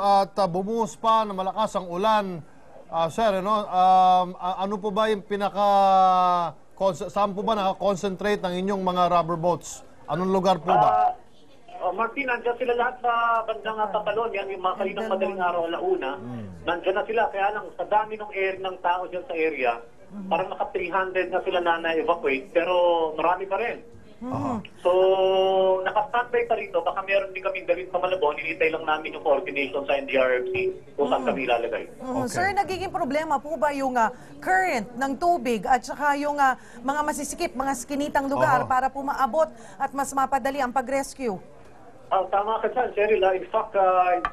at bumuhos pa na malakas ang ulan. Sir, ano po ba yung saan po ba nakakonsentrate ang inyong mga rubber boats? Anong lugar po ba? Martin, nandiyan sila lahat sa bandang Tatalon. Yan yung mga kalinang madaling araw, alauna. Nandiyan na sila. Kaya lang, sa dami ng tao dyan sa area, parang naka 300 na sila na-evacuate. Pero marami pa rin. So, naka-standby pa rito. Baka meron din kami dalhin sa Malabon. Hinintay lang namin yung coordination sa NDRFC kung saan kami ilalagay. Sir, nagiging problema po ba yung current ng tubig at saka yung mga masisikip, mga skinitang lugar para po maabot at mas mapadali ang pag-rescue? Tama ka dyan, Cheryl. In fact,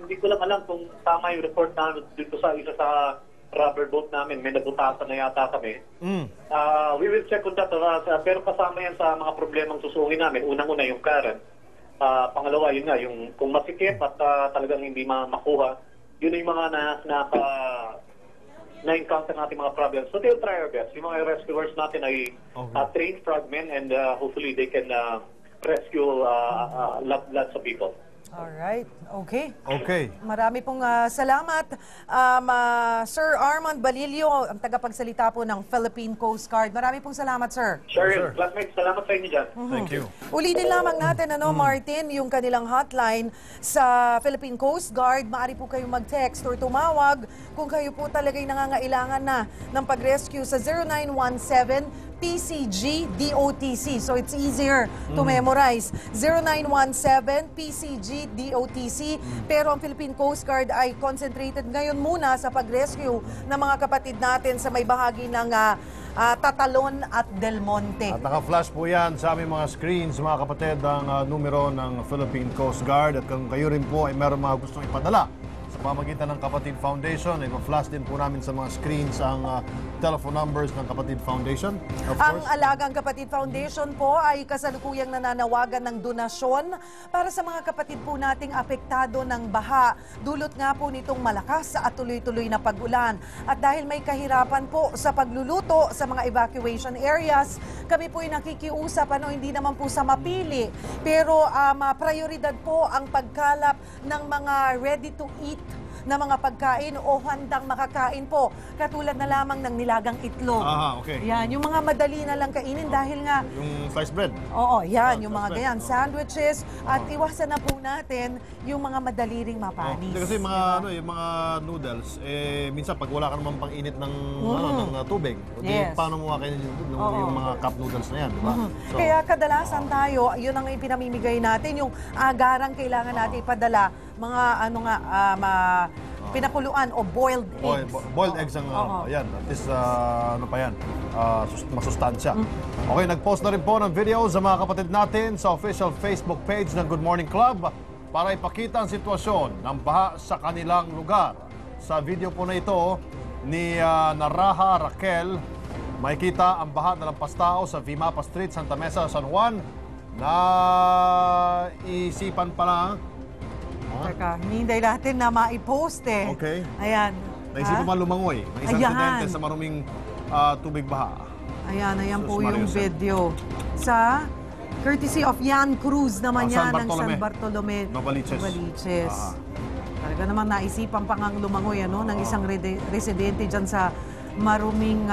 hindi ko lang alam kung tama yung report namin dito sa isa sa rubber boat namin. May nabutasan na yata kami. We will check on that. Pero kasama yan sa mga problemang susungin namin. Unang-una yung current. Pangalawa, yun nga, yung kung masikip at talagang hindi makuha, yun yung mga na-encounter natin mga problems. So they'll try our best. Yung mga rescuers natin ay trained frogmen and hopefully they can rescue lots of people. Alright, okay. Okay. Marami pong salamat. Sir Armand Balilio, ang tagapagsalita po ng Philippine Coast Guard. Marami pong salamat, sir. Cheryl, classmates, salamat sa inyo dyan. Thank you. Ulitin lamang natin, Martin, yung kanilang hotline sa Philippine Coast Guard. Maaari po kayong mag-text or tumawag kung kayo po talaga'y nangangailangan na ng pag-rescue sa 0917 PCG DOTC. So it's easier to memorize. 0917 PCG DOTC. Pero ang Philippine Coast Guard ay concentrated ngayon muna sa pag-rescue ng mga kapatid natin sa may bahagi ng Tatalon at Del Monte. At naka-flash po yan sa aming mga screens, mga kapatid, ang numero ng Philippine Coast Guard. At kung kayo rin po ay meron mga gustong ipadala sa pamagitan ng Kapatid Foundation, ay ma-flash din po namin sa mga screens ang telephone numbers ng Kapatid Foundation. Ang Alagang Kapatid Foundation po ay kasalukuyang nananawagan ng donasyon para sa mga kapatid po nating apektado ng baha. Dulot nga po nitong malakas at tuloy-tuloy na pag-ulan. At dahil may kahirapan po sa pagluluto sa mga evacuation areas, kami po ay nakikiusap, hindi naman po sa mapili. Pero prioridad po ang pagkalap ng mga ready-to-eat na mga pagkain o handang makakain po. Katulad na lamang ng nilagang itlog. Okay. Yan, yung mga madali na lang kainin dahil nga... Yung sliced bread. Oo, yan, yung mga ganyan. Sandwiches. At iwasan na po natin yung mga madali ring mapanis. Kasi yung mga noodles, minsan pag wala ka naman pang init ng tubig, paano mo kakainin yung mga cup noodles na yan, di ba? So, kaya kadalasan tayo, yun ang ipinamimigay natin, yung agarang kailangan natin ipadala, mga pinakuluan o boiled eggs. Boiled eggs ang, yan. At least, masustansya. Okay, nag-post na rin po ng video sa mga kapatid natin sa official Facebook page ng Good Morning Club para ipakita ang sitwasyon ng baha sa kanilang lugar. Sa video po na ito ni Naraha Raquel, makikita ang baha na lampas tao sa Vimapa Street, Santa Mesa, San Juan, na isipan pa lang. Teka, hinihintay natin na ma-post Okay. Ayan. Naisipan pa lumangoy. May isang aksidente sa maruming tubig baha. Ayan po yung video. Sa courtesy of Jan Cruz naman yan ng San Bartolome, Novaliches. Talaga naman naisipan pa ngang lumangoy ng isang residente dyan sa maruming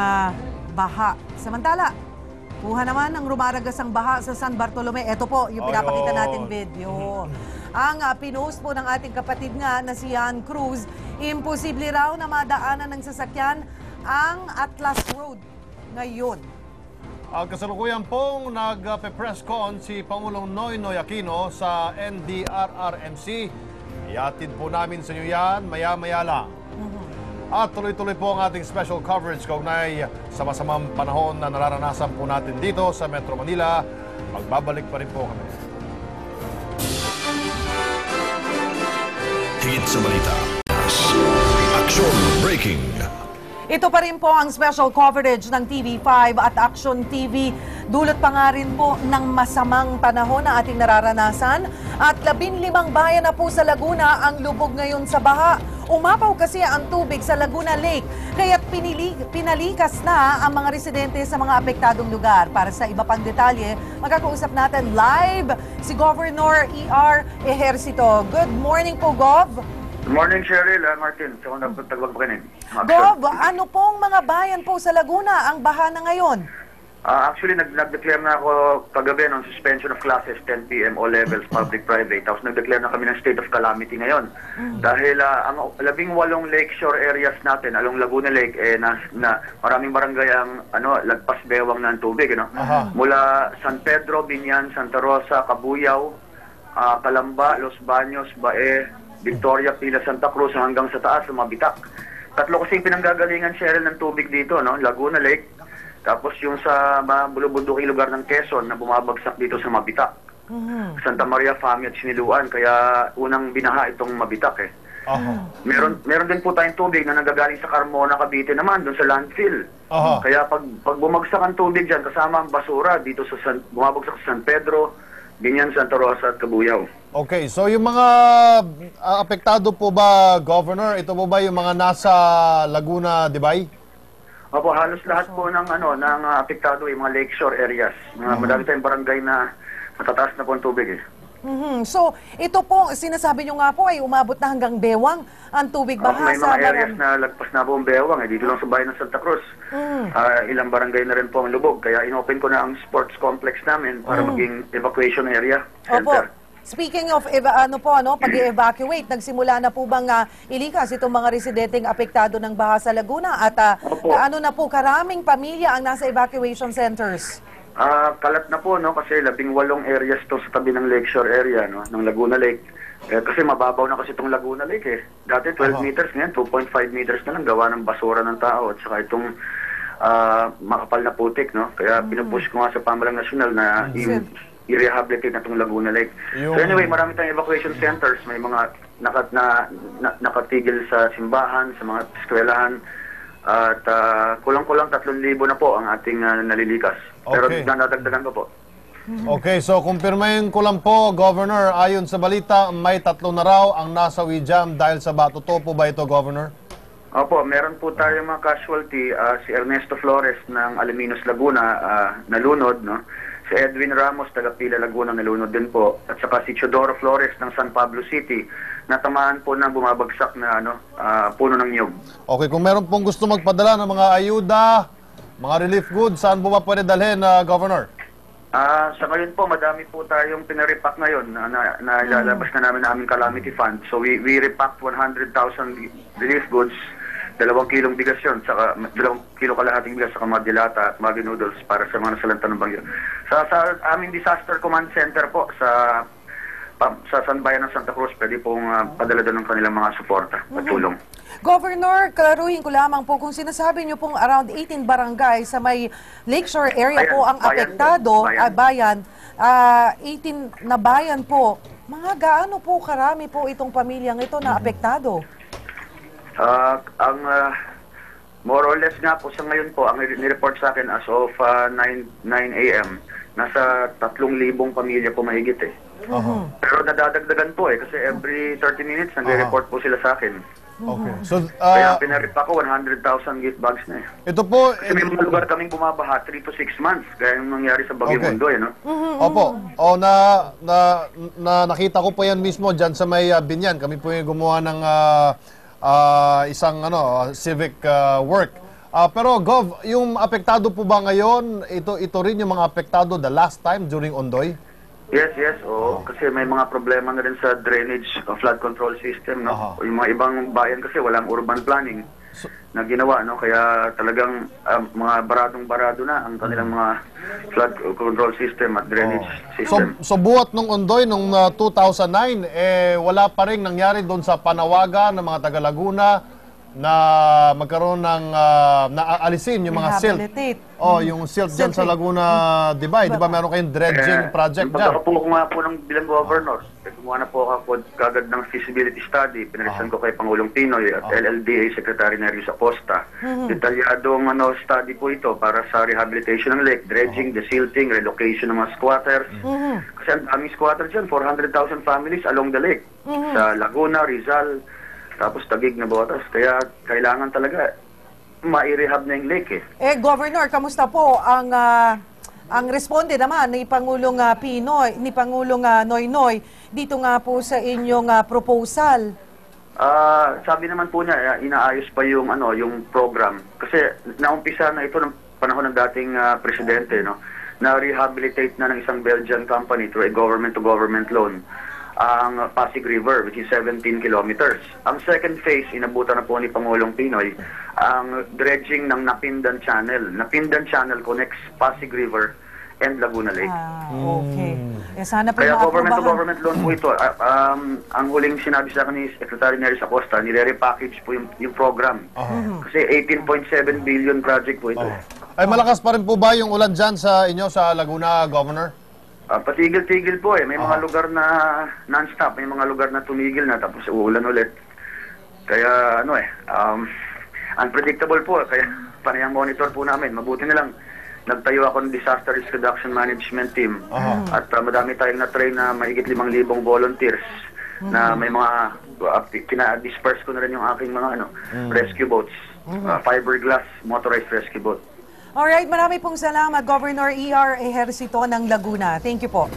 baha. Samantala, kuha naman ng rumaragasang baha sa San Bartolome. Ito po yung pinapakita natin video. Ang pinost po ng ating kapatid nga na si Jan Cruz, imposible raw na madaanan ng sasakyan ang Atlas Road ngayon. Kasalukuyan pong nag-press con si Pangulong Noynoy Aquino sa NDRRMC. Iatid po namin sa inyo yan maya-maya lang. At tuloy-tuloy po ang ating special coverage kaugnay sa masamang panahon na nararanasan po natin dito sa Metro Manila. Magbabalik pa rin po kami. Higit sa balita. Action Breaking. Ito pa rin po ang special coverage ng TV5 at Action TV. Dulot pa nga rin po ng masamang panahon na ating nararanasan. At 15 bayan na po sa Laguna ang lubog ngayon sa baha. Umapaw kasi ang tubig sa Laguna Lake. Kaya't pinalikas na ang mga residente sa mga apektadong lugar. Para sa iba pang detalye, magkakausap natin live si Governor E.R. Ejercito. Good morning po, Gov. Good morning, Cheryl. Martin, sa kong nagtagbagpakanin. Gov, ano pong mga bayan po sa Laguna ang baha na ngayon? Actually, nag-declare na ako kagabi ng suspension of classes 10 p.m. all levels, public-private. Tapos nag-declare na kami ng state of calamity ngayon. Dahil ang 18 lakeshore areas natin, along Laguna Lake, maraming barangay ang lagpas bewang ng tubig. Mula San Pedro, Binyan, Santa Rosa, Cabuyao, Calamba, Los Baños, Bae, Victoria, Pila, Santa Cruz hanggang sa taas, sa Mabitak. Tatlo kasing pinanggagalingan, Cheryl, ng tubig dito, Laguna Lake. Tapos yung sa bulubunduking lugar ng Quezon na bumabagsak dito sa Mabitak. Santa Maria, Fami at Siniluan. Kaya unang binaha itong Mabitak eh. Meron din po tayong tubig na nanggagaling sa Carmona, Cavite naman, doon sa landfill. Kaya pag bumagsak ang tubig dyan, kasama ang basura dito sa bumabagsak sa San Pedro, Binyan, Santa Rosa at Cabuyao. Okay, so yung mga apektado po ba, Governor, ito po ba yung mga nasa Laguna, Dibay? Opo, halos lahat po ng apektado yung mga lakeshore areas. Madami tayong barangay na matataas na po ang tubig eh. So, ito po, sinasabi nyo nga po ay umabot na hanggang bewang ang tubig baha may sa mga areas na lagpas na po ang bewang eh. Dito lang sa bayan ng Santa Cruz. Ilang barangay na rin po ang lubog. Kaya inopen ko na ang sports complex namin para maging evacuation area center. Opo. Speaking of pag-evacuate, nagsimula na po bang ilikas itong mga residenteng apektado ng baha sa Laguna? At ano na po, karaming pamilya ang nasa evacuation centers? Kalat na po, kasi 18 areas to sa tabi ng lakeshore area, ng Laguna Lake. Kasi mababaw na kasi itong Laguna Lake eh. Dati 12 meters, ngayon 2.5 meters na lang gawa ng basura ng tao at saka itong makapal na putik, Kaya pinupush ko nga sa pamahalang nasyonal na i-rehabilitate na itong Laguna Lake. So anyway, marami tayong evacuation centers. May mga nakatigil sa simbahan, sa mga eskwelahan. At kulang-kulang 3,000 na po ang ating nalilikas. Pero nadadagdagan ko po. Okay, so kumpirmahin ko lang po, Governor, ayon sa balita, may 3 na raw ang nasawi dyan dahil sa bato. Totoo po ba ito, Governor? Opo, meron po tayong mga casualty. Si Ernesto Flores ng Alaminos, Laguna, nalunod, Si Edwin Ramos, taga Pila, Laguna, nalunod din po. At saka si Chodoro Flores ng San Pablo City, natamaan po ng bumabagsak na puno ng niyog. Okay, kung meron pong gusto magpadala ng mga ayuda, mga relief goods, saan po ba pwede dalhin, Governor? Sa ngayon po, madami po tayong pinarepack ngayon na ilalabas na namin aming calamity fund. So we repacked 100,000 relief goods, 2 kilong bigas yun, saka 2 kilo kalahating bigas, saka mga dilata at mga noodles para sa mga nasalanta ng bagyo. Sa aming disaster command center po, sa San Bayan ng Santa Cruz, pwede pong padala doon ng kanilang mga suporta at tulong. Governor, klaruhin ko lamang po, kung sinasabi niyo pong around 18 barangay sa may lakeshore area po ang apektado, bayan, 18 na bayan po, mga gaano po karami po itong pamilyang ito na apektado? More or less nga po sa ngayon po, ang nireport sa akin as of 9 a.m., nasa 3,000 pamilya po mahigit eh. Pero nadadagdagan po kasi every 30 minutes nagre-report po sila sa akin. Okay. So, kaya pinarip ako 100,000 gift bags na eh. Ito po... Kasi may mga lugar kaming bumabaha 3 to 6 months, gaya yung nangyari sa Baguio Mundoy, Opo. Nakita ko po yan mismo dyan sa may Binyan. Kami po yung gumawa ng isang civic work. Pero Gov, yung apektado po ba ngayon, ito rin yung mga apektado the last time during Ondoy? Yes, oo. Kasi may mga problema na rin sa drainage flood control system, Yung mga ibang bayan kasi walang urban planning na ginawa, Kaya talagang mga baradong-barado na ang kanilang mga flood control system at drainage system. So buhat nung Ondoy nung 2009, wala pa rin nangyari doon sa panawagan ng mga taga Laguna na magkaroon ng naalisin yung mga silt. Yung silt dyan sa Laguna, Dibay. Di ba meron kayong dredging project dyan? Pagkakapo ko nga po ng bilang governor, gumawa na po ako kagad ng feasibility study. Pinarisan ko kay Pangulong Pinoy at LLDA Secretary Neris Acosta. Detalyadong study po ito para sa rehabilitation ng lake, dredging, desilting, relocation ng mga squatters. Kasi ang daming squatters dyan, 400,000 families along the lake. Sa Laguna, Rizal, tapos Taguig na Botas. Kaya kailangan talaga mai-rehab na yung lake Governor, kamusta po ang responde naman ni Pangulong Pinoy, ni Pangulong Noynoy dito nga po sa inyong proposal? Sabi naman po niya, inaayos pa yung yung program. Kasi naumpisa na ito ng panahon ng dating presidente, no? Na rehabilitate na ng isang Belgian company through a government-to-government loan ang Pasig River, which is 17 kilometers. Ang second phase, inabutan na po ni Pangulong Pinoy, ang dredging ng Napindan Channel. Napindan Channel connects Pasig River and Laguna Lake. Okay. Sana po Kaya maaprubahan. government-to-government loan po ito. Ang huling sinabi sa akin ni Secretary Nery Acosta, nire-repackage po yung program. Kasi 18.7 billion project po ito. Ay, malakas pa rin po ba yung ulan dyan sa inyo sa Laguna, Governor? Patigil-tigil po eh. May mga lugar na non-stop, may mga lugar na tumigil na tapos uulan ulit. Kaya unpredictable po. Kaya panayang monitor po namin. Mabuti na lang nagtayo ako ng Disaster Risk Reduction Management Team. At madami tayong na-train na mahigit 5,000 volunteers na may mga kina-disperse ko na rin yung aking mga rescue boats. Fiberglass motorized rescue boat. Alright, marami pong salamat, Governor E.R. Ejercito ng Laguna. Thank you po.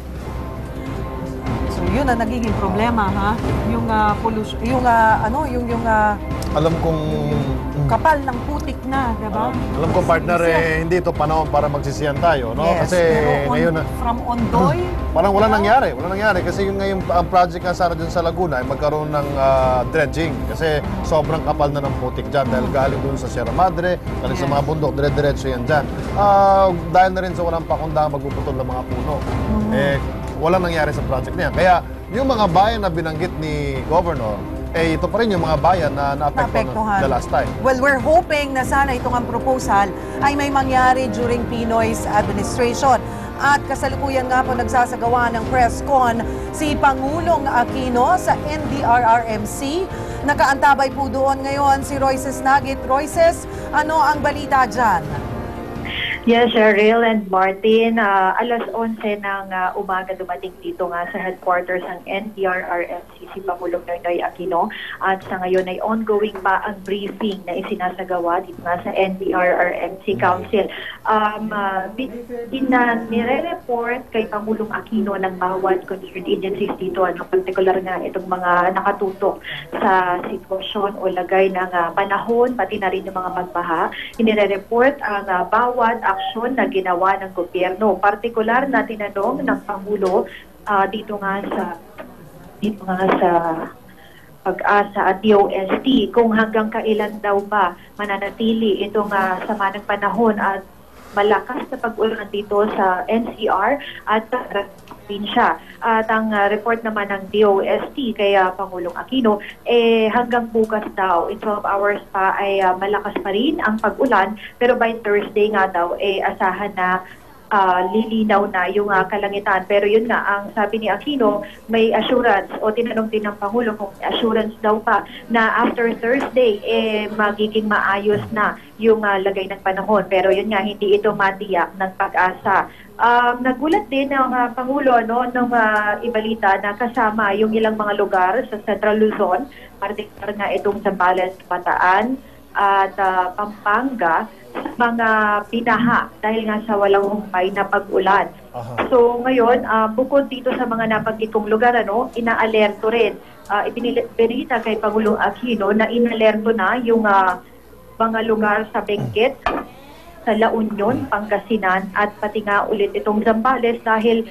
So, yun ang nagiging problema, ha? Yung pollution, Alam kong... kapal ng putik na, diba? Alam ko, partner, hindi ito panahon para magsisiyan tayo, no? Yes, Kasi pero ngayon... from Ondoy... Parang wala nangyari. Kasi yung ngayon, ang project nga sana dyan sa Laguna ay magkaroon ng dredging. Kasi sobrang kapal na ng putik dyan dahil galing dun sa Sierra Madre, galing sa mga bundok, dire-diretso yan dyan. Dahil na rin sa walang pakundang magpuputol ng mga puno. Walang nangyari sa project niya. Kaya yung mga bayan na binanggit ni Governor, ito pa rin yung mga bayan na naapektuhan the last time. Well, we're hoping na sana itong ang proposal ay may mangyari during Pinoy's administration. At kasalukuyan nga po nagsasagawa ng press con si Pangulong Aquino sa NDRRMC. Nakaantabay po doon ngayon si Royces Nagit. Royces, ano ang balita dyan? Yes, Cheryl and Martin, alas 11 ng umaga dumating dito nga sa headquarters ng NDRRMC si Pangulong Noynoy Aquino at sa ngayon ay ongoing pa ang briefing na isinasagawa dito nga sa NDRRMC Council. Nire-report kay Pangulong Aquino ng bawat concerned agencies dito, particular nga itong mga nakatutok sa sitwasyon o lagay ng panahon, pati na rin yung mga pagbaha. Inire-report ang bawat aksyon na ginawa ng gobyerno. Partikular na tinanong ng Pangulo dito nga sa Pag-asa at DOST kung hanggang kailan daw ba mananatili itong sama ng panahon at malakas na pag-ulan dito sa NCR at probinsya. At ang report naman ng DOST kay Pangulong Aquino, hanggang bukas daw, in 12 hours pa ay malakas pa rin ang pag-ulan, pero by Thursday nga daw, asahan na lilinaw na yung kalangitan. Pero yun nga, ang sabi ni Aquino, may assurance o tinanong din ng Pangulo kung assurance daw pa na after Thursday, magiging maayos na yung lagay ng panahon. Pero yun nga, hindi ito matiyak ng Pag-asa. Nagulat din ng Pangulo nung ibalita na kasama yung ilang mga lugar sa Central Luzon, partikular nga itong Zambales, Bataan at Pampanga, mga binaha dahil nga sa walang humpay na pag-ulan. So ngayon, bukod dito sa mga nabanggit kong lugar, ina-alerto rin. Ibinilita kay Pangulong Aquino na inalerto na yung mga lugar sa Benguet, sa La Union, Pangasinan at pati nga ulit itong Zambales dahil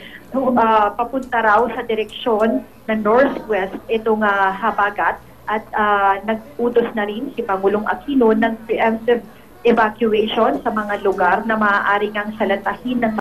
papunta raw sa direksyon na northwest itong habagat at nag-utos na rin si Pangulong Aquino ng preemptive evacuation sa mga lugar na maaari ngang salatahin ng